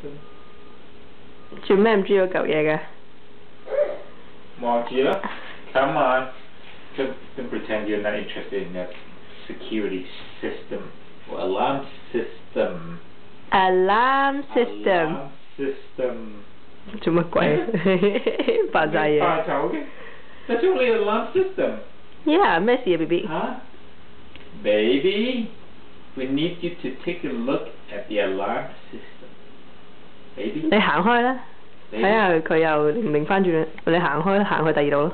system. 做咩唔知嗰嚿嘢嘅？望住啦 Come on. Don't pretend you're not interested in that security system or alarm system. Alarm system. Alarm system. 做乜鬼？扮晒嘢。怕醜嘅 That's only an alarm system. Yeah， 咩事啊 ，BB？ Huh? Baby, we need you to take a look at the alarm system. Baby. 你行開啦，睇下佢又擰翻轉啦。你行開，行去第二度咯。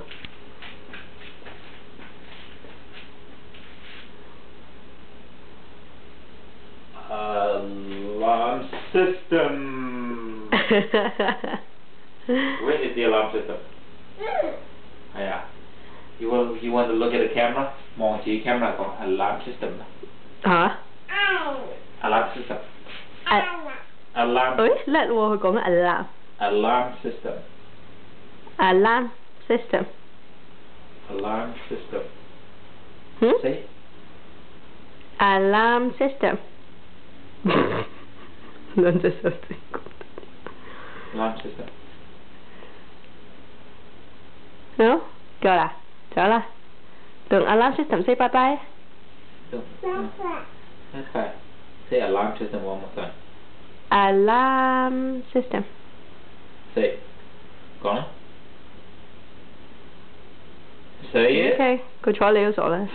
Alarm system. Where is the alarm system? Yeah. You want to look at the camera? 望住 camera 講 alarm system. 嚇 Alarm system. Alarm. 誒叻喎，佢講緊 alarm。Alarm system. Alarm system。Alarm system. Say. Alarm system。兩隻手指公。Alarm system. 好，夠啦，走啦。同 alarm system say bye bye。That's fine. Say alarm system one more time. Alarm system。Say. 講啦。Say it. OK，佢睬你都傻啦。